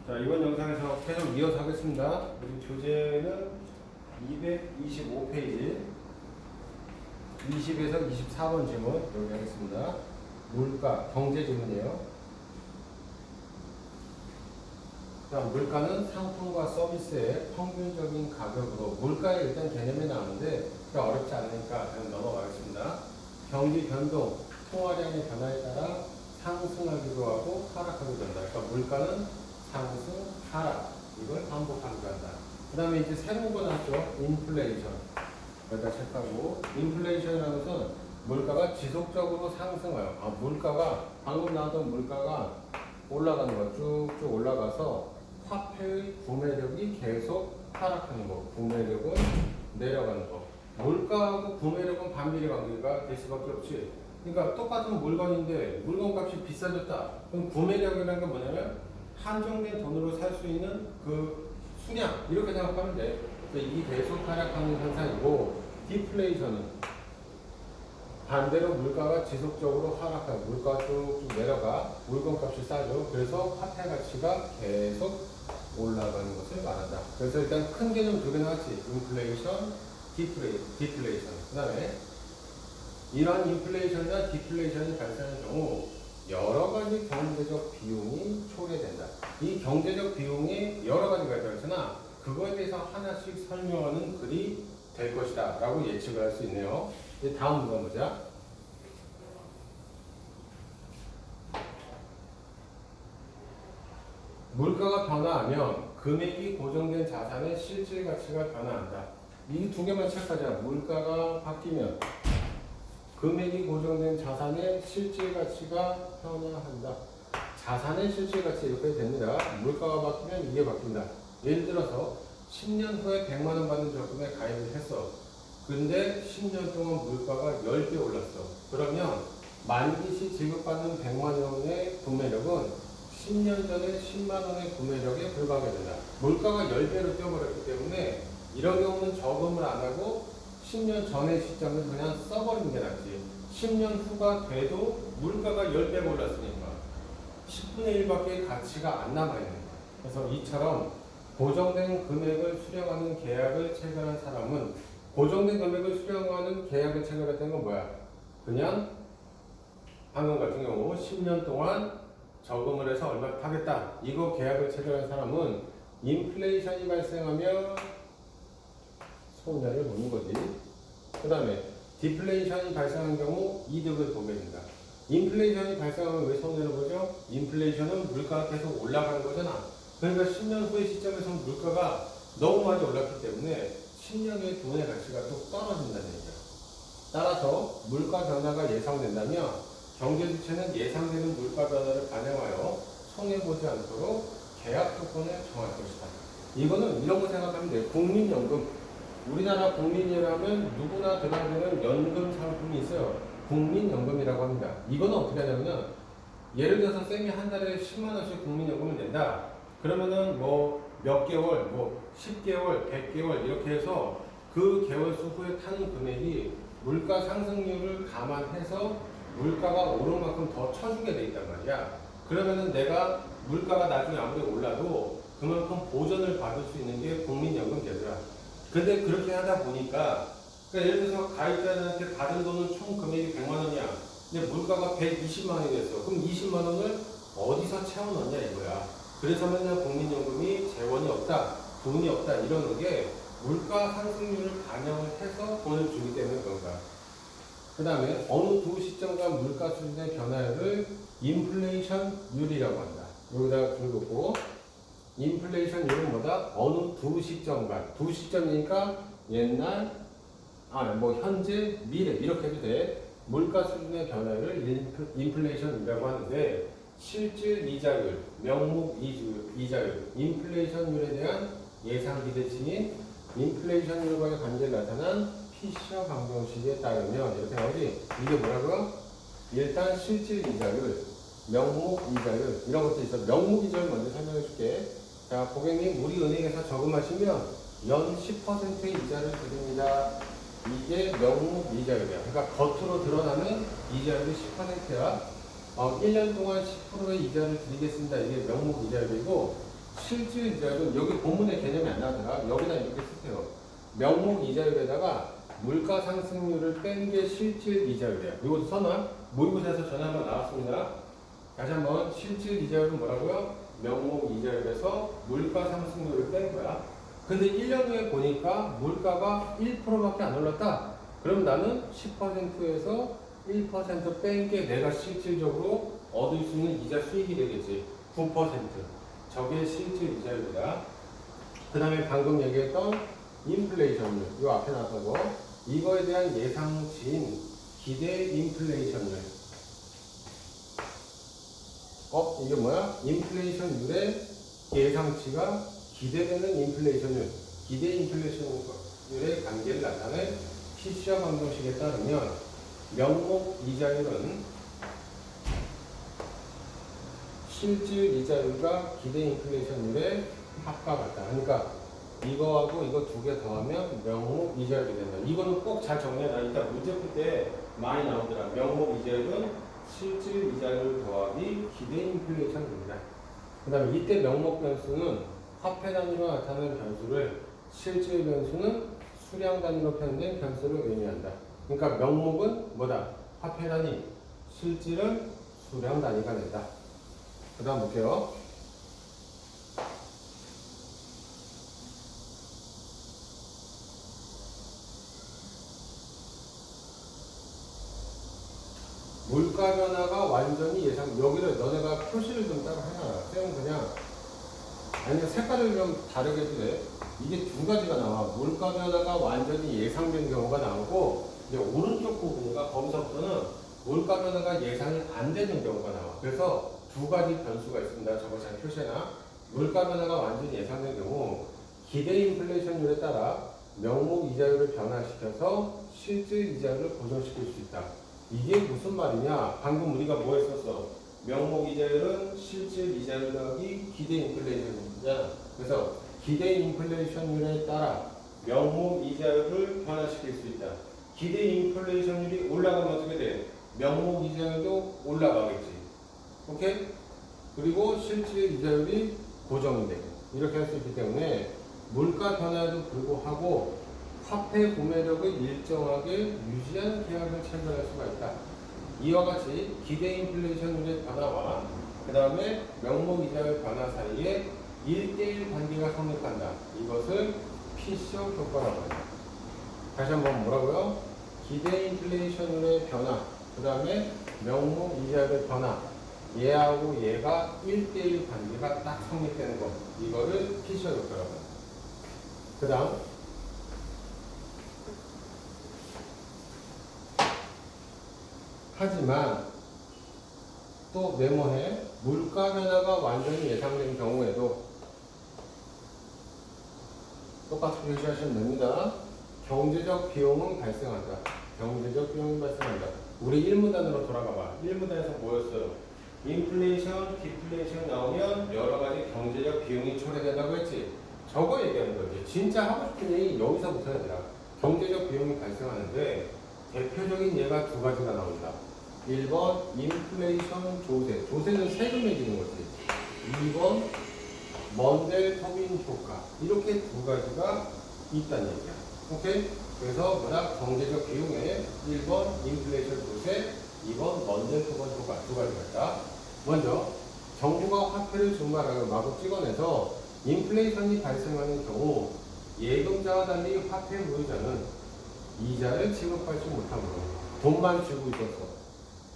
자, 이번 영상에서 계속 이어서 하겠습니다. 우리 교재는 225페이지 20에서 24번 질문 여기 하겠습니다. 물가, 경제 질문이에요. 자, 물가는 상품과 서비스의 평균적인 가격으로 물가의 일단 개념이 나오는데 어렵지 않으니까 그냥 넘어가겠습니다. 경기 변동, 통화량의 변화에 따라 상승하기도 하고 하락하기도 한다. 그러니까 물가는 상승, 하락 이걸 반복하기도 한다. 그 다음에 이제 새로운 거 나왔죠. 인플레이션. 여기다 체크하고 인플레이션이라는 것은 물가가 지속적으로 상승해요. 물가가 방금 나왔던 물가가 올라가는 거 쭉쭉 올라가서 화폐의 구매력이 계속 하락하는 거. 구매력은 내려가는 거. 물가하고 구매력은 반비례 관계가 될 수밖에 없지. 그러니까 똑같은 물건인데 물건값이 비싸졌다. 그럼 구매력이라는 건 뭐냐면 한정된 돈으로 살 수 있는 그 수량 이렇게 생각하면 돼. 그래서 이 계속 하락하는 현상이고 디플레이션은 반대로 물가가 지속적으로 하락하고 물가가 쭉쭉 내려가 물건값이 싸죠. 그래서 화폐 가치가 계속 올라가는 것을 말한다. 그래서 일단 큰 개념 두 개 나왔지. 인플레이션, 디플레이션. 그 다음에 이러한 인플레이션이나 디플레이션이 발생하는 경우 여러 가지 경제적 비용이 초래된다. 이 경제적 비용이 여러 가지가 있다고 했잖아. 그거에 대해서 하나씩 설명하는 글이 될 것이다 라고 예측을 할 수 있네요. 이제 다음 문제 보자. 물가가 변화하면 금액이 고정된 자산의 실질 가치가 변화한다. 이 두 개만 체크하자. 물가가 바뀌면 금액이 고정된 자산의 실질 가치가 변화한다. 자산의 실질 가치 이렇게 됩니다. 물가가 바뀌면 이게 바뀐다. 예를 들어서 10년 후에 100만 원 받는 적금에 가입을 했어. 근데 10년 동안 물가가 10배 올랐어. 그러면 만기 시 지급받는 100만 원의 구매력은 10년 전에 10만 원의 구매력에 불과하게 된다. 물가가 10배로 뛰어버렸기 때문에 이런 경우는 저금을 안 하고 10년 전의 시점을 그냥 써버리는 게 낫지. 10년 후가 돼도 물가가 10배가 올랐으니까 10분의 1밖에 가치가 안 남아있는 거야. 그래서 이처럼 고정된 금액을 수령하는 계약을 체결한 사람은 고정된 금액을 수령하는 계약을 체결했다는 건 뭐야? 그냥 방금 같은 경우 10년 동안 저금을 해서 얼마 타겠다. 이거 계약을 체결한 사람은 인플레이션이 발생하면 손해를 보는 거지. 그 다음에 디플레이션이 발생한 경우 이득을 보게 된다. 인플레이션이 발생하면 왜 손해를 보죠? 인플레이션은 물가가 계속 올라가는 거잖아. 그러니까 10년 후의 시점에서 물가가 너무 많이 올랐기 때문에 10년 후에 돈의 가치가 또 떨어진다는 얘기야. 따라서 물가 변화가 예상된다면 경제 주체는 예상되는 물가 변화를 반영하여 손해보지 않도록 계약 조건을 정할 것이다. 이거는 이런 거 생각하면 돼. 국민연금. 우리나라 국민이라면 누구나 들어야 되는 연금 상품이 있어요. 국민연금이라고 합니다. 이거는 어떻게 하냐면 예를 들어서 쌤이 한 달에 10만 원씩 국민연금을 낸다. 그러면은 뭐 몇 개월, 뭐 10개월, 100개월 이렇게 해서 그 개월 수 후에 타는 금액이 물가 상승률을 감안해서 물가가 오른 만큼 더 쳐주게 돼 있단 말이야. 그러면은 내가 물가가 나중에 아무리 올라도 그만큼 보전을 받을 수 있는 게 국민연금 제도야. 근데 그렇게 하다 보니까 그러니까 예를 들어서 가입자들한테 받은 돈은 총 금액이 100만 원이야. 근데 물가가 120만 원이 됐어. 그럼 20만 원을 어디서 채워 넣냐 이거야. 그래서 맨날 국민연금이 재원이 없다, 돈이 없다 이러는 게 물가 상승률을 반영을 해서 돈을 주기 때문에 그런 거야. 그 다음에 어느 두 시점간 물가 수준의 변화율을 인플레이션율이라고 한다. 여기다가 줄여놓고 인플레이션율은 뭐다? 어느 두 시점간. 두 시점이니까 옛날, 현재, 미래 이렇게 해도 돼. 물가 수준의 변화를 인플레이션이라고 하는데 실질 이자율, 명목 이자율, 인플레이션율에 대한 예상 기대치인 인플레이션율과의 관계를 나타난 피셔 방정식에 따르면 이렇게 나오지. 이게 뭐라고요? 일단 실질 이자율, 명목 이자율 이런 것도 있어. 명목 이자율 먼저 설명해 줄게. 자, 고객님 우리 은행에서 저금하시면 연 10%의 이자를 드립니다. 이게 명목 이자율이야. 그러니까 겉으로 드러나는 이자율이 10%야. 1년 동안 10%의 이자를 드리겠습니다. 이게 명목 이자율이고 실질 이자율은 여기 본문의 개념이 안 나오더라. 여기다 이렇게 쓰세요. 명목 이자율에다가 물가 상승률을 뺀 게 실질 이자율이야. 이것도 선언. 모의고사에서 전화 한번 나왔습니다. 다시 한번 실질 이자율은 뭐라고요? 명목 이자율에서 물가 상승률을 뺀 거야. 근데 1년 후에 보니까 물가가 1%밖에 안 올랐다. 그럼 나는 10%에서 1% 뺀 게 내가 실질적으로 얻을 수 있는 이자 수익이 되겠지. 9%. 저게 실질 이자율이다. 그 다음에 방금 얘기했던 인플레이션율. 이 앞에 나왔던 거. 이거에 대한 예상치인 기대 인플레이션율. 이게 뭐야? 인플레이션율의 예상치가 기대되는 인플레이션율. 기대 인플레이션율의 관계를 나타낸 피셔 방정식에 따르면 명목 이자율은 실질 이자율과 기대 인플레이션율의 합과 같다. 그러니까 이거하고 이거 두 개 더하면 명목 이자율이 된다. 이거는 꼭 잘 정리해라. 이따 문제 풀 때 많이 나오더라. 명목 이자율은 실질 이자율 더하기 기대 인플레이션입니다. 그 다음에 이때 명목 변수는 화폐 단위로 나타나는 변수를, 실질 변수는 수량 단위로 표현된 변수를 의미한다. 그러니까 명목은 뭐다? 화폐 단위, 실질은 수량 단위가 된다. 그 다음 볼게요. 물가 변화가 완전히 예상, 여기를 너네가 표시를 좀 따로 해놔라. 쌤은 그냥, 아니면 색깔을 좀 다르게 해도 돼. 이게 두 가지가 나와. 물가 변화가 완전히 예상된 경우가 나오고, 이제 오른쪽 부분과 거기서부터는 물가 변화가 예상이 안 되는 경우가 나와. 그래서 두 가지 변수가 있습니다. 저거 잘 표시해놔. 물가 변화가 완전히 예상된 경우, 기대 인플레이션율에 따라 명목 이자율을 변화시켜서 실질 이자율을 고정시킬 수 있다. 이게 무슨 말이냐? 방금 우리가 뭐 했었어? 명목 이자율은 실질 이자율 더하기 기대 인플레이션이잖아. 그래서 기대 인플레이션율에 따라 명목 이자율을 변화시킬 수 있다. 기대 인플레이션율이 올라가면 어떻게 돼? 명목 이자율도 올라가겠지. 오케이? 그리고 실질 이자율이 고정이 돼. 이렇게 할 수 있기 때문에 물가 변화에도 불구하고 화폐 구매력을 일정하게 유지하는 계약을 체결할 수가 있다. 이와 같이 기대 인플레이션율의 변화와 그 다음에 명목 이자율 변화 사이에 1대1 관계가 성립한다. 이것을 피셔 효과라고 한다. 다시 한번 뭐라고요? 기대 인플레이션율의 변화, 그 다음에 명목 이자율의 변화, 얘하고 얘가 1대1 관계가 딱 성립되는 것. 이거를 피셔 효과라고 한다. 그 다음 하지만 또 메모해. 물가 변화가 완전히 예상된 경우에도 똑같이 표시하시면 됩니다. 경제적 비용은 발생한다. 경제적 비용이 발생한다. 우리 1문단으로 돌아가봐. 1문단에서 뭐였어요? 인플레이션, 디플레이션 나오면 여러 가지 경제적 비용이 초래된다고 했지. 저거 얘기하는 거지. 진짜 하고 싶은 얘기 여기서부터 해야 되라. 경제적 비용이 발생하는데 대표적인 예가 두 가지가 나온다. 1번 인플레이션 조세. 조세는 세금 매기는 거지. 2번 먼델 토빈 효과. 이렇게 두 가지가 있다는 얘기야. 오케이? 그래서 뭐다? 경제적 비용에 1번 인플레이션 조세, 2번 먼델 토빈 효과 두 가지가 있다. 먼저 정부가 화폐를 증발하고 마구 찍어내서 인플레이션이 발생하는 경우 예금자와 달리 화폐 보유자는 이자를 지급하지 못하므로 돈만 쥐고 있었어.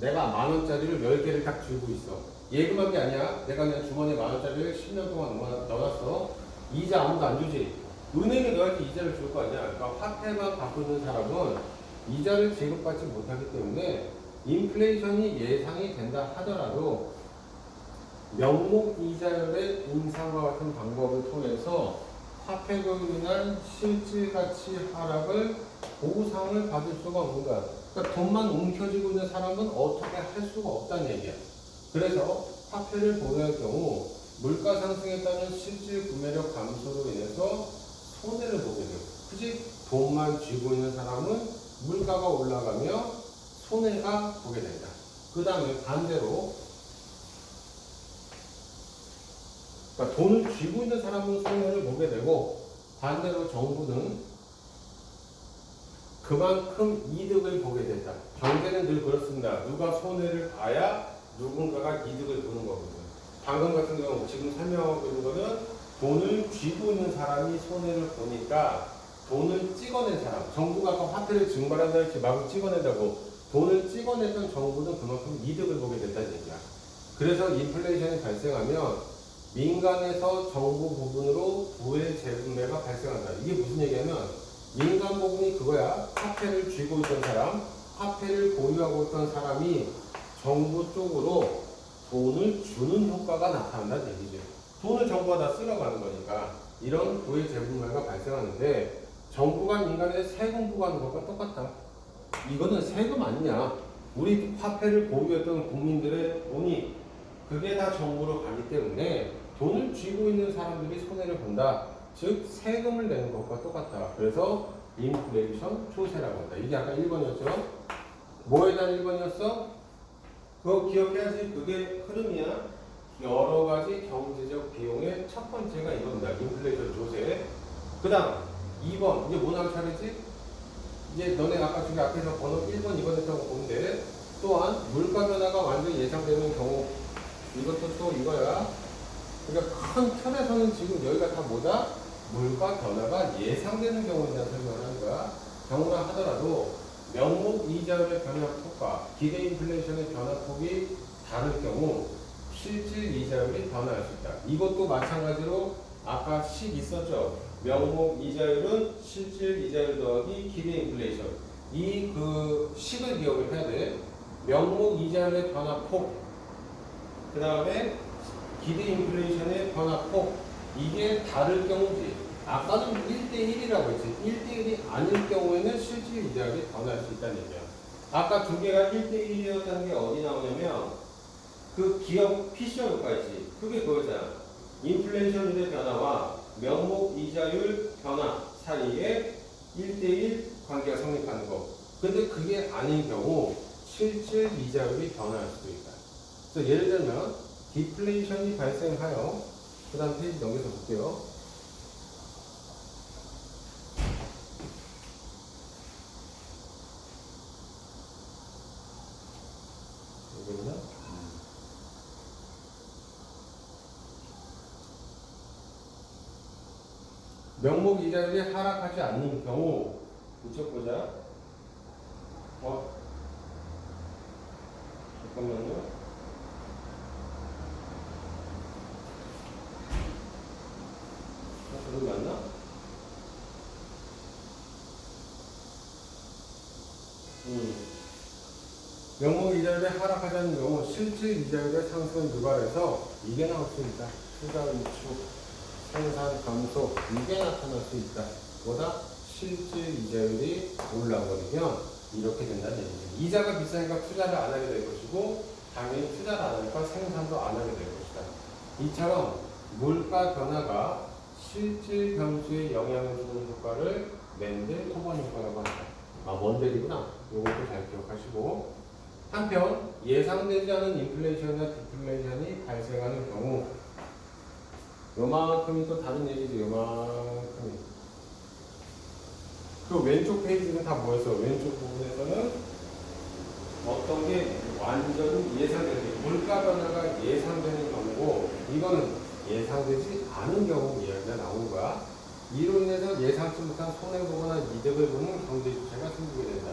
내가 10,000원짜리를 10개를 딱 쥐고 있어. 예금한 게 아니야. 내가 그냥 주머니에 10,000원짜리를 10년 동안 넣어놨어. 이자 아무도 안 주지. 은행에 너한테 이자를 줄 거 아니야. 그러니까 화폐만 갖고 있는 사람은 이자를 지급받지 못하기 때문에 인플레이션이 예상이 된다 하더라도 명목 이자율의 인상과 같은 방법을 통해서 화폐로 인한 실질 가치 하락을 보상을 받을 수가 없는 거야. 그러니까 돈만 움켜쥐고 있는 사람은 어떻게 할 수가 없다는 얘기야. 그래서 화폐를 보유할 경우 물가 상승에 따른 실질 구매력 감소로 인해서 손해를 보게 돼요. 그치? 돈만 쥐고 있는 사람은 물가가 올라가며 손해가 보게 된다. 그 다음에 반대로 그러니까 돈을 쥐고 있는 사람은 손해를 보게 되고 반대로 정부는 그만큼 이득을 보게 된다. 경제는 늘 그렇습니다. 누가 손해를 봐야 누군가가 이득을 보는 거거든요. 방금 같은 경우 지금 설명하고 있는 거는 돈을 쥐고 있는 사람이 손해를 보니까 돈을 찍어낸 사람, 정부가 아까 화폐를 증발한다 할지 막 찍어낸다고 돈을 찍어냈던 정부는 그만큼 이득을 보게 된다는 얘기야. 그래서 인플레이션이 발생하면 민간에서 정부 부분으로 부의 재분배가 발생한다. 이게 무슨 얘기냐면 민간 부분이 그거야. 화폐를 쥐고 있던 사람, 화폐를 보유하고 있던 사람이 정부 쪽으로 돈을 주는 효과가 나타난다는 얘기죠. 돈을 정부가 다 쓰라고 하는 거니까 이런 부의 재분배가 발생하는데 정부가 민간에 세금 부과하는 것과 똑같다. 이거는 세금 아니냐. 우리 화폐를 보유했던 국민들의 돈이 그게 다 정부로 가기 때문에 돈을 쥐고 있는 사람들이 손해를 본다. 즉 세금을 내는 것과 똑같다. 그래서 인플레이션 추세라고 한다. 이게 아까 1번이었죠. 뭐에 대한 1번이었어? 그거 기억해야지. 그게 흐름이야. 여러 가지 경제적 비용의 첫 번째가 이겁니다. 인플레이션 조세. 그 다음 2번. 이제 뭐 나올 차례지? 이제 너네 아까 저기 앞에서 번호 1번, 2번 했다고 보는데 또한 물가 변화가 완전히 예상되는 경우 이것도 또 이거야. 그러니까 큰 틀에서는 지금 여기가 다 뭐다? 물가 변화가 예상되는 경우에 대한 설명을 하는 거야. 경우라 하더라도 명목 이자율의 변화폭과 기대 인플레이션의 변화폭이 다를 경우 실질 이자율이 변화할 수 있다. 이것도 마찬가지로 아까 식 있었죠. 명목 이자율은 실질 이자율 더하기 기대 인플레이션. 이 그 식을 기억을 해야 돼. 명목 이자율의 변화폭, 그 다음에 기대 인플레이션의 변화폭, 이게 다를 경우지. 아까는 1대1이라고 했지. 1대1이 아닐 경우에는 실질 이자율이 변화할 수 있다는 얘기야. 아까 두 개가 1대1이었다는 게 어디 나오냐면 그 기업 피셔 효과이지. 그게 그거잖아. 인플레이션율의 변화와 명목 이자율 변화 사이에 1대1 관계가 성립하는 거. 근데 그게 아닌 경우 실질 이자율이 변화할 수도 있다. 그래서 예를 들면 디플레이션이 발생하여 그 다음 페이지 넘겨서 볼게요. 여기나 명목 이자율이 하락하지 않는 경우 붙여보자. 잠깐만요. 그거 맞나? 명목 이자율이 하락하지 않는 경우 실질 이자율의 상승을 유발해서 이게 나올 수 있다. 투자 위축, 생산 감소, 이게 나타날 수 있다. 보다 실질 이자율이 올라버리면 이렇게 된다는 얘기죠. 이자가 비싸니까 투자를 안 하게 될 것이고 당연히 투자를 안 하니까 생산도 안 하게 될 것이다. 이처럼 물가 변화가 실질 변수에 영향을 주는 효과를 맨델 토번 효과라고 한다. 먼델이구나. 이것도 잘 기억하시고, 한편 예상되지 않은 인플레이션이나 디플레이션이 발생하는 경우 요만큼이 또 다른 얘기죠. 요만큼이. 그 왼쪽 페이지는 다 뭐였어? 왼쪽 부분에서는 어떤 게 완전히 예상되는, 물가 변화가 예상되는 경우고, 이거는 예상되지 않은 경우 이야기가 나오는 거야. 이로 인해서 예상치 못한 손해보거나 이득을 보는 경제 주체가 생기게 된다.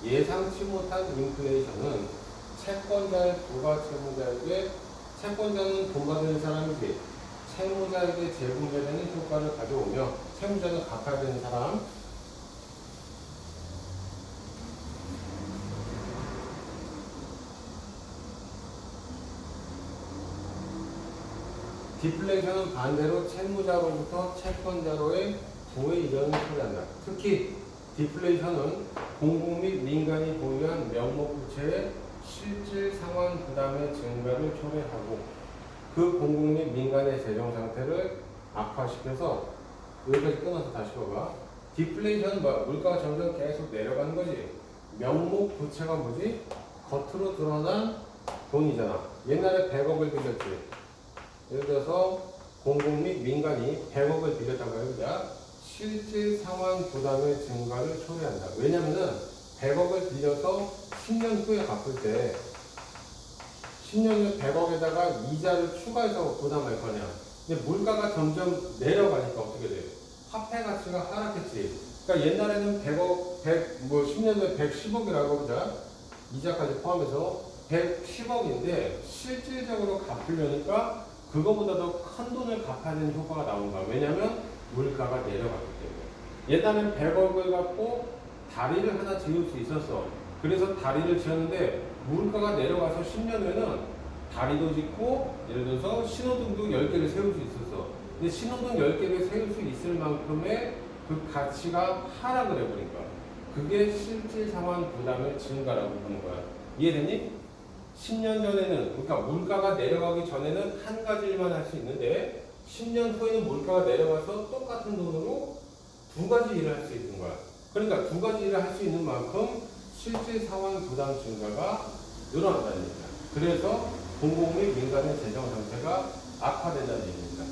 예상치 못한 인플레이션은 채권자의 부가 채무자에게, 채권자는 돈 받는 사람이지, 채무자에게 재분배되는 효과를 가져오며 채무자는 갚아야 되는 사람, 디플레이션은 반대로 채무자로부터 채권자로의 부에 이르는 소리한다. 특히 디플레이션은 공공 및 민간이 보유한 명목 부채의 실질 상환 부담의 증가를 초래하고 그 공공 및 민간의 재정 상태를 악화시켜서, 여기까지 끊어서 다시 봐봐. 디플레이션은 뭐야? 물가가 점점 계속 내려가는 거지. 명목 부채가 뭐지? 겉으로 드러난 돈이잖아. 옛날에 100억을 빌렸지. 예를 들어서 공공 및 민간이 100억을 빌렸다고 해보자. 실질 상환 부담의 증가를 초래한다. 왜냐면은 100억을 빌려서 10년 후에 갚을 때 10년 후 100억에다가 이자를 추가해서 부담할 거냐. 근데 물가가 점점 내려가니까 어떻게 돼? 화폐 가치가 하락했지. 그러니까 옛날에는 100억, 10년 후에 110억이라고 보자. 이자까지 포함해서 110억인데 실질적으로 갚으려니까 그거보다 더 큰 돈을 갚아야 되는 효과가 나온 거야. 왜냐면 물가가 내려갔기 때문에. 옛날엔 100억을 갖고 다리를 하나 지을 수 있었어. 그래서 다리를 지었는데 물가가 내려가서 10년 후에는 다리도 짓고 예를 들어서 신호등도 10개를 세울 수 있었어. 근데 신호등 10개를 세울 수 있을 만큼의 그 가치가 하락을 해버린 거야. 그게 실질 상환 부담의 증가라고 보는 거야. 이해되니? 10년 전에는, 그러니까 물가가 내려가기 전에는 한 가지 일만 할 수 있는데 10년 후에는 물가가 내려가서 똑같은 돈으로 두 가지 일을 할 수 있는 거야. 그러니까 두 가지 일을 할 수 있는 만큼 실질 상환 부담 증가가 늘어난다는 얘기야. 그래서 공공 및 민간의 재정 상태가 악화된다는 얘기입니다.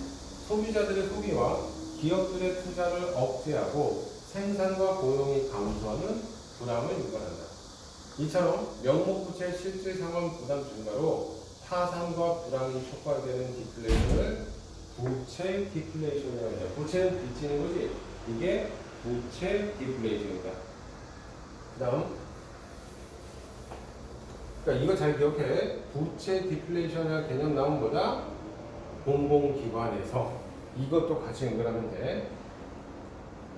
소비자들의 소비와 기업들의 투자를 억제하고 생산과 고용이 감소하는 불황을 유발한다. 이처럼 명목부채 실질 상환 부담 증가로 파산과 불황이 촉발되는 디플레이션을 부채 디플레이션이라고 합니다. 부채는 빚지는 거지. 이게 부채 디플레이션이다. 그 다음, 그러니까 이거 잘 기억해. 부채 디플레이션이라는 개념 나온 거다. 공공기관에서 이것도 같이 연결하면 돼.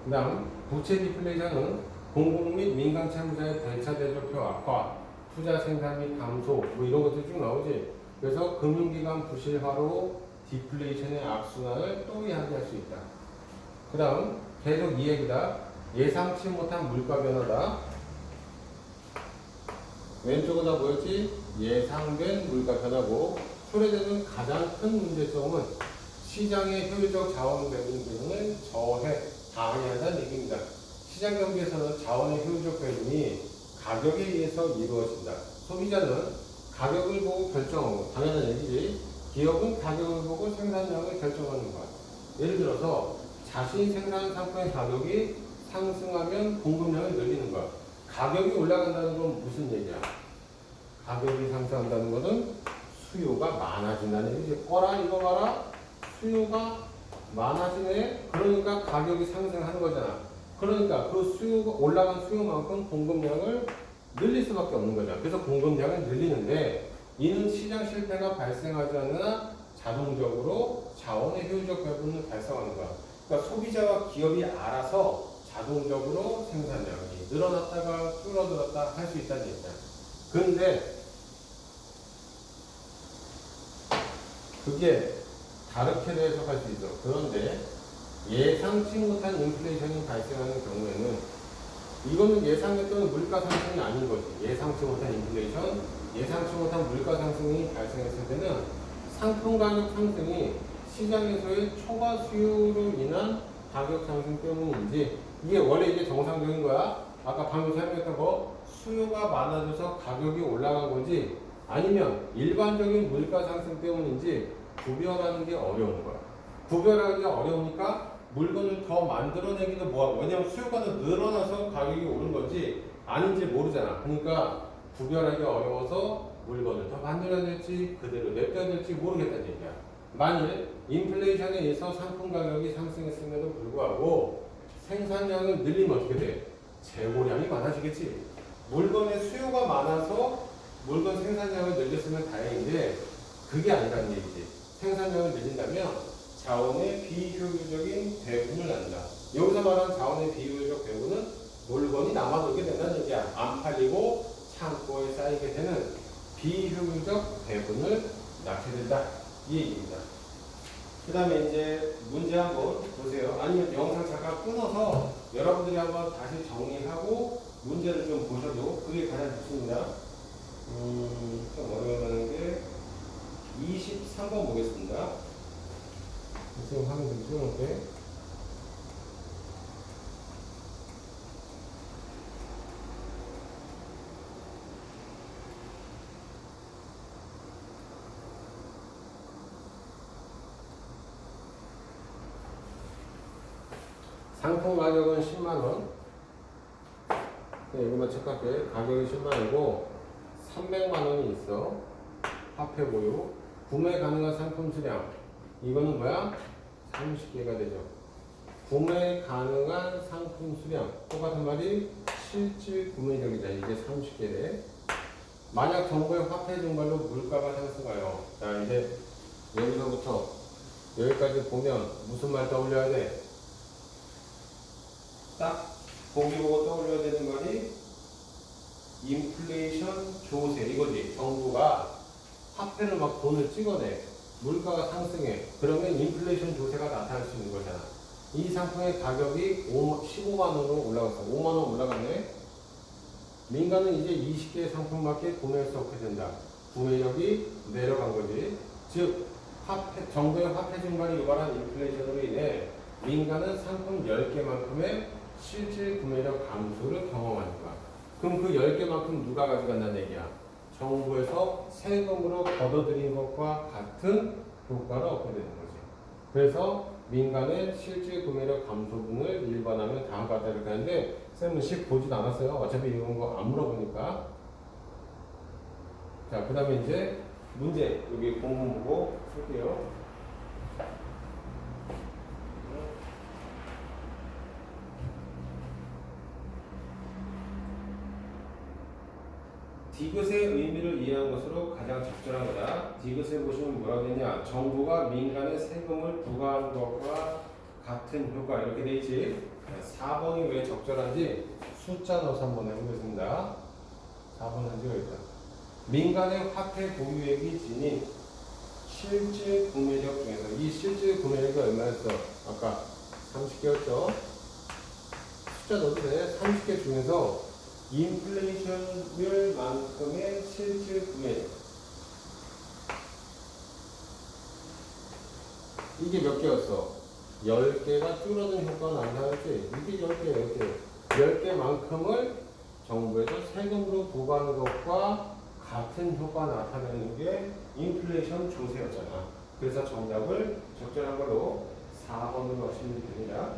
그 다음, 부채 디플레이션은 공공 및 민간 채무자의 대차 대조표 악화, 투자 생산 및 감소, 뭐 이런 것들 쭉 나오지. 그래서 금융기관 부실화로 디플레이션의 악순환을 또 이야기할 수 있다. 그 다음, 계속 이 얘기다. 예상치 못한 물가 변화다. 왼쪽은 다 뭐였지? 예상된 물가 변화고, 초래되는 가장 큰 문제점은 시장의 효율적 자원 배분 기능을 방해한다는 얘기입니다. 시장 경기에서는 자원의 효율적 배분이 가격에 의해서 이루어진다. 소비자는 가격을 보고 결정하고, 당연한 얘기지. 기업은 가격을 보고 생산량을 결정하는 거야. 예를 들어서 자신이 생산한 상품의 가격이 상승하면 공급량을 늘리는 거야. 가격이 올라간다는 건 무슨 얘기야? 가격이 상승한다는 것은 수요가 많아진다는 얘기지. 이거 봐라. 수요가 많아지네. 그러니까 가격이 상승하는 거잖아. 그러니까 그 수요가 올라간 수요만큼 공급량을 늘릴 수밖에 없는 거죠. 그래서 공급량을 늘리는데 이는 시장 실패가 발생하지 않으나 자동적으로 자원의 효율적 배분을 발생하는 거야. 그러니까 소비자와 기업이 알아서 자동적으로 생산량이 늘어났다가 줄어들었다 할 수 있다는 얘기야. 근데 그게 다르게도 해석할 수 있어. 그런데 예상치 못한 인플레이션이 발생하는 경우에는 이거는 예상했던 물가 상승이 아닌 거지. 예상치 못한 인플레이션, 예상치 못한 물가 상승이 발생했을 때는 상품 가격 상승이 시장에서의 초과 수요로 인한 가격 상승 때문인지, 이게 원래 이게 정상적인 거야. 아까 방금 설명했던 거, 수요가 많아져서 가격이 올라간 건지 아니면 일반적인 물가 상승 때문인지 구별하는 게 어려운 거야. 구별하기 어려우니까 물건을 더 만들어내기도 뭐하고, 왜냐면 수요가 늘어나서 가격이 오른 건지 아닌지 모르잖아. 그러니까 구별하기 어려워서 물건을 더 만들어야 될지 그대로 냅둬야 될지 모르겠다는 얘기야. 만일 인플레이션에 의해서 상품 가격이 상승했음에도 불구하고 생산량을 늘리면 어떻게 돼? 재고량이 많아지겠지. 물건의 수요가 많아서 물건 생산량을 늘렸으면 다행인데 그게 아니라는 얘기지. 생산량을 늘린다면 자원의 비효율적인 배분을 한다. 여기서 말하는 자원의 비효율적 배분은 물건이 남아돌게 된다는 얘기야. 안 팔리고 창고에 쌓이게 되는 비효율적 배분을 낳게 된다. 이 얘기입니다. 그 다음에 이제 문제 한번 보세요. 아니면 영상 잠깐 끊어서 여러분들이 한번 다시 정리하고 문제를 좀 보셔도 그게 가장 좋습니다. 좀 어려워하는 게 23번 보겠습니다. 지금 화면 좀 띄워놓을게. 상품 가격은 10만원. 이것만 체크할게. 가격이 10만원이고 300만원이 있어. 화폐 보유. 구매 가능한 상품 수량. 이거는 뭐야? 30개가 되죠. 구매 가능한 상품 수량. 똑같은 말이 실질 구매력이다. 이게 30개래. 만약 정부의 화폐 증발로 물가가 상승하여. 자, 이제 여기서부터 여기까지 보면 무슨 말 떠올려야 돼? 딱 보기 보고 떠올려야 되는 말이 인플레이션 조세 이거지. 정부가 화폐를 막 돈을 찍어내. 물가가 상승해. 그러면 인플레이션 조세가 나타날 수 있는 거잖아. 이 상품의 가격이 15만원으로 올라갔어. 5만원 올라갔네. 민간은 이제 20개의 상품밖에 구매할 수 없게 된다. 구매력이 내려간 거지. 즉 정부의 화폐 증발이 유발한 인플레이션으로 인해 민간은 상품 10개만큼의 실질 구매력 감소를 경험하는 거야. 그럼 그 10개만큼 누가 가져간다는 얘기야? 정부에서 세금으로 걷어들인 것과 같은 효과를 얻게 되는 거지. 그래서 민간의 실질 구매력 감소분을 일반하면 다음과 같다 이렇게 하는데 쌤은 식 보지도 않았어요. 어차피 이런 거 안 물어보니까. 자, 그 다음에 이제 문제 여기 공문 보고 할게요. 디귿의 의미를 이해한 것으로 가장 적절한 거다. 디귿에 보시면 뭐라고 되냐? 정부가 민간에 세금을 부과하는 것과 같은 효과 이렇게 돼 있지. 4번이 왜 적절한지 숫자 넣어서 한번 해보겠습니다. 4번 한지가 있다. 민간의 화폐 보유액이 지닌 실질 구매력 중에서 이 실질 구매력이 얼마였어? 아까 30개였죠? 숫자 넣어도 돼. 30개 중에서 인플레이션율만큼의 실질 구매력. 이게 몇 개였어? 10개가 줄어든 효과가 나타났지? 이게 10개. 10개만큼을 정부에서 세금으로 부과하는 것과 같은 효과가 나타내는 게 인플레이션 조세였잖아. 그래서 정답을 적절한 걸로 4번으로 하시면 됩니다.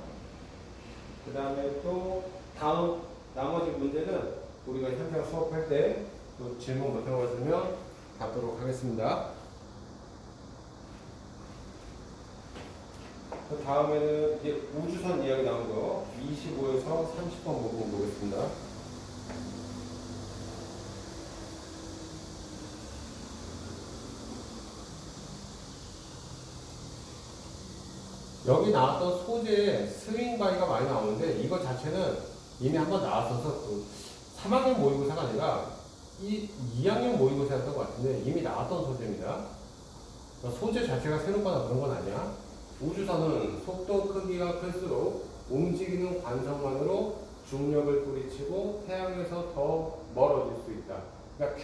그 다음에 또 다음 나머지 문제는 우리가 현장 수업할 때 또 질문 못 해봤으면 받도록 하겠습니다. 그 다음에는 이제 우주선 이야기 나온 거 25에서 30번 부분 보겠습니다. 여기 나왔던 소재에 스윙바이가 많이 나오는데 이거 자체는 이미 한번 나왔어서 그 3학년 모의고사가 아니라 2학년 모의고사였던 것 같은데 이미 나왔던 소재입니다. 그러니까 소재 자체가 새롭거나 그런 건 아니야. 우주선은 속도 크기가 클수록 움직이는 관성만으로 중력을 뿌리치고 태양에서 더 멀어질 수 있다. 그러니까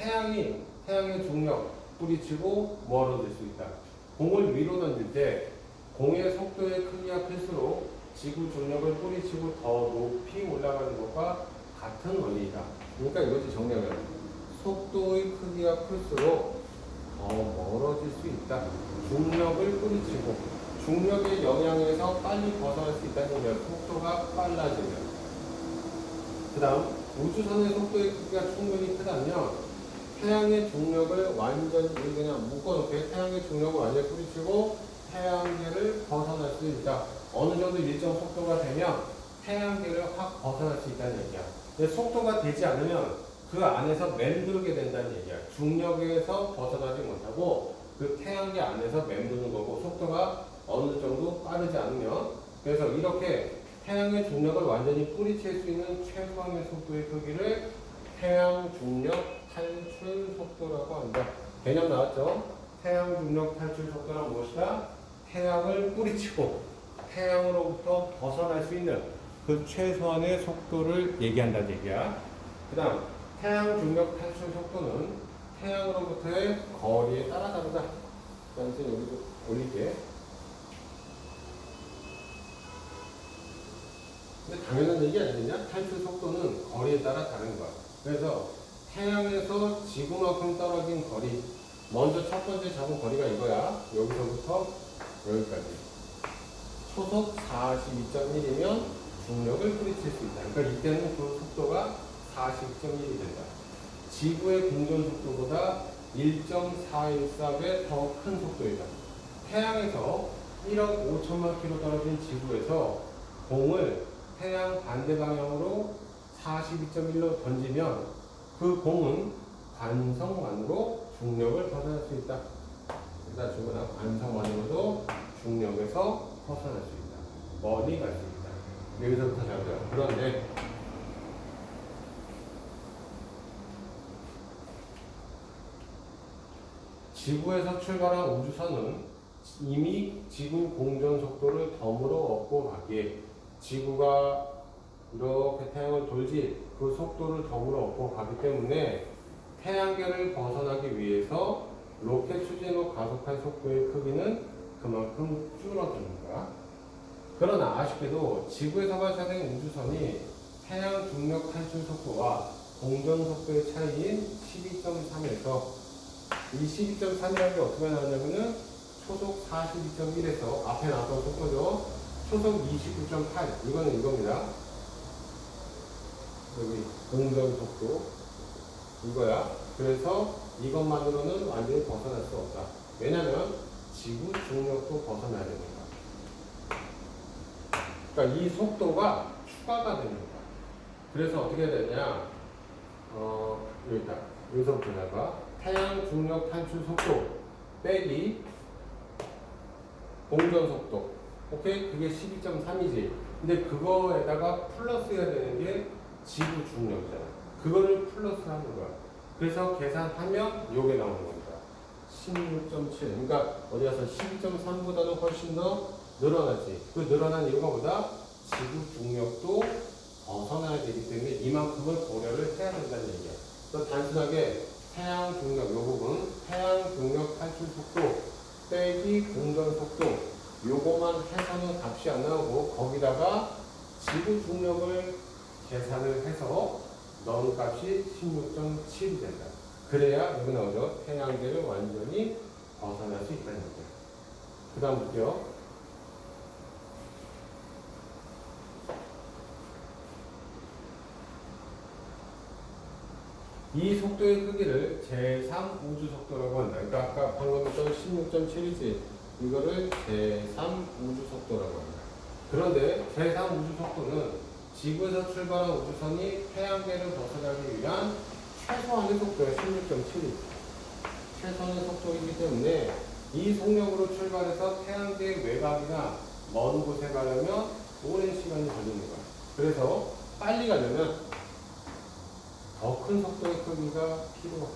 태양의 중력 뿌리치고 멀어질 수 있다. 공을 위로 던질 때 공의 속도의 크기가 클수록 지구 중력을 뿌리치고 더 높이 올라가는 것과 같은 원리이다. 그러니까 이것이 정리하면 속도의 크기가 클수록 더 멀어질 수 있다. 중력을 뿌리치고 중력의 영향에서 빨리 벗어날 수 있다는 얘기야. 속도가 빨라지면. 그 다음 우주선의 속도의 크기가 충분히 크다면 태양의 중력을 완전히 그냥 묶어놓게 태양의 중력을 완전히 뿌리치고 태양계를 벗어날 수 있다. 어느 정도 일정 속도가 되면 태양계를 확 벗어날 수 있다는 얘기야. 근데 속도가 되지 않으면 그 안에서 맴돌게 된다는 얘기야. 중력에서 벗어나지 못하고 그 태양계 안에서 맴도는 거고 속도가 어느 정도 빠르지 않으면. 그래서 이렇게 태양의 중력을 완전히 뿌리칠 수 있는 최소한의 속도의 크기를 태양 중력 탈출 속도라고 한다. 개념 나왔죠? 태양 중력 탈출 속도란 무엇이다? 태양을 뿌리치고 태양으로부터 벗어날 수 있는 그 최소한의 속도를 얘기한다는 얘기야. 그 다음 태양 중력 탈출 속도는 태양으로부터의 거리에 따라 다르다. 그래서 여기도 올릴게. 근데 당연한 얘기 아니냐? 탈출 속도는 거리에 따라 다른 거야. 그래서 태양에서 지구만큼 떨어진 거리, 먼저 첫 번째 잡은 거리가 이거야. 여기서부터 여기까지. 초속 42.1이면 중력을 뿌리칠 수 있다. 그러니까 이때는 그 속도가 40.1이 된다. 지구의 공전 속도보다 1.414배 더 큰 속도이다. 태양에서 1억 5천만 킬로 떨어진 지구에서 공을 태양 반대 방향으로 42.1로 던지면 그 공은 관성만으로 중력을 벗어날 수 있다. 일단 주거나 관성만으로도 중력에서 벗어날 수 있다. 멀리 갈 수 있다. 여기서부터 잘 돼요. 그런데 지구에서 출발한 우주선은 이미 지구 공전 속도를 덤으로 얻고 가기에 지구가 이렇게 태양을 돌지 그 속도를 덤으로 얻고 가기 때문에 태양계를 벗어나기 위해서 로켓 추진으로 가속한 속도의 크기는 그만큼 줄어드는 거야. 그러나 아쉽게도 지구에서 발사된 우주선이 태양 중력 탈출 속도와 공전 속도의 차이인 12.3에서 이 12.3이라는 게 어떻게 나왔냐면은 초속 42.1에서 앞에 나왔던 속도죠. 초속 29.8 이거는 이겁니다. 여기 공전 속도 이거야. 그래서 이것만으로는 완전히 벗어날 수 없다. 왜냐면 지구 중력도 벗어나야 되는 거야. 그러니까 이 속도가 추가가 되는 거야. 그래서 어떻게 해야 되냐? 여기 있다. 여기서부터 태양 중력 탈출 속도 빼기 공전 속도. 오케이? 그게 12.3이지. 근데 그거에다가 플러스 해야 되는 게 지구 중력이잖아. 그거를 플러스 하는 거야. 그래서 계산하면 요게 나오는 겁니다. 16.7. 그러니까 어디 가서 12.3보다는 훨씬 더 늘어나지. 그 늘어난 이유가 뭐다? 지구 중력도 벗어나야 되기 때문에 이만큼을 고려를 해야 된다는 얘기야. 그래서 단순하게 태양 중력, 요 부분, 태양 중력 탈출 속도 빼기 공전 속도, 요거만 해서는 값이 안 나오고, 거기다가 지구 중력을 계산을 해서 넣은 값이 16.7이 된다. 그래야 여기 나오죠. 태양계를 완전히 벗어날 수 있다는 거죠. 그 다음 볼게요. 이 속도의 크기를 제3 우주속도라고 한다. 그러니까 아까 방금 했던 16.7이지. 이거를 제3 우주속도라고 한다. 그런데 제3 우주속도는 지구에서 출발한 우주선이 태양계를 벗어나기 위한 최소한의 속도가 16.7이지. 최소한의 속도이기 때문에 이 속력으로 출발해서 태양계 외곽이나 먼 곳에 가려면 오랜 시간이 걸리는 거야. 그래서 빨리 가려면 더 큰 속도의 크기가 필요하다.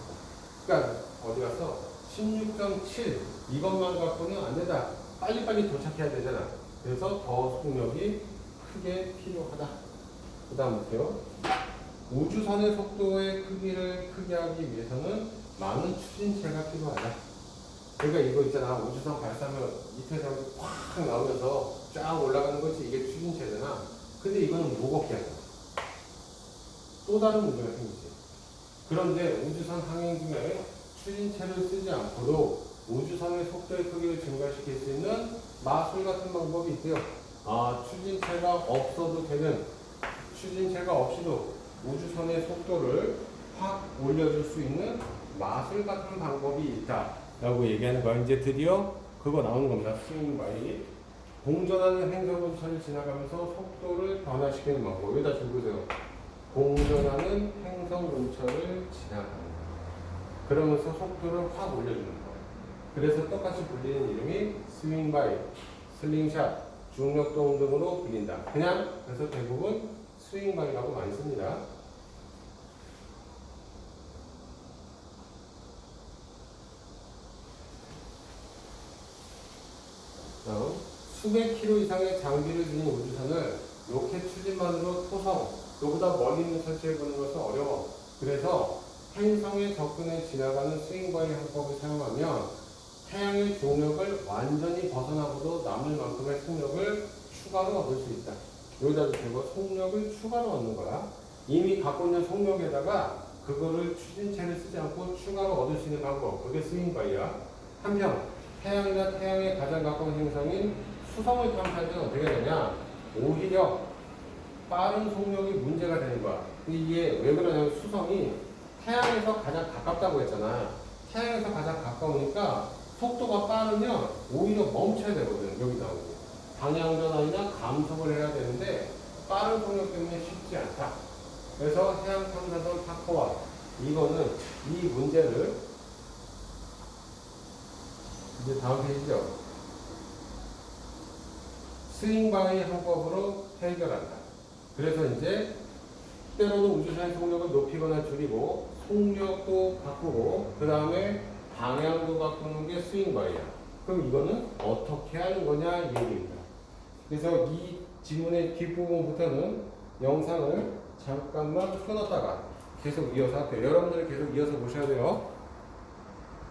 그러니까 어디 가서 16.7 이것만 갖고는 안 된다. 빨리빨리 도착해야 되잖아. 그래서 더 속력이 크게 필요하다. 그 다음 볼게요. 우주선의 속도의 크기를 크게 하기 위해서는 많은 추진체가 필요하다. 그러니까 이거 있잖아. 우주선 발사하면 밑에서 확 나오면서 쫙 올라가는 것이 이게 추진체잖아. 근데 이거는 무겁게 하잖아. 또 다른 문제가 생기지. 그런데 우주선 항행 중에 추진체를 쓰지 않고도 우주선의 속도의 크기를 증가시킬 수 있는 마술 같은 방법이 있대요. 추진체가 없어도 되는, 추진체가 없이도 우주선의 속도를 확 올려줄 수 있는 마술 같은 방법이 있다 라고 얘기하는 거야. 이제 드디어 그거 나오는 겁니다. 스윙바이. 공전하는 행성 근처를 지나가면서 속도를 변화시키는 방법. 여기다 적으세요. 공전하는 행성 근처를 지나가는 거야. 그러면서 속도를 확 올려주는 거야. 그래서 똑같이 불리는 이름이 스윙바이, 슬링샷, 중력동 등으로 불린다. 그냥 그래서 대부분 스윙바이라고 많이 씁니다. 수백 킬로 이상의 장비를 지닌 우주선을 로켓 추진만으로 토성, 그보다 멀리 있는 설치해 보는 것은 어려워. 그래서 행성의 접근에 지나가는 스윙바이 항법을 사용하면 태양의 중력을 완전히 벗어나고도 남을 만큼의 속력을 추가로 얻을 수 있다. 여기다 대고 속력을 추가로 얻는 거야. 이미 갖고 있는 속력에다가 그거를 추진체를 쓰지 않고 추가로 얻을 수 있는 방법. 그게 스윙바이야. 한편 태양이나 태양에 가장 가까운 행성인 수성을 탐사할 때는 어떻게 되냐? 오히려 빠른 속력이 문제가 되는 거야. 이게 왜 그러냐면 수성이 태양에서 가장 가깝다고 했잖아. 태양에서 가장 가까우니까 속도가 빠르면 오히려 멈춰야 되거든. 여기 나오고. 방향 전환이나 감속을 해야 되는데 빠른 속력 때문에 쉽지 않다. 그래서 해양 탐사선 파커와 이거는 이 문제를 이제 다음 페이지죠. 스윙바이 항법으로 해결한다. 그래서 이제 때로는 우주선의 속력을 높이거나 줄이고 속력도 바꾸고 그 다음에 방향도 바꾸는 게 스윙바이야. 그럼 이거는 어떻게 하는 거냐 이 얘기입니다. 그래서 이 지문의 뒷부분부터는 영상을 잠깐만 끊었다가 계속 이어서 할게요. 여러분들이 계속 이어서 보셔야 돼요.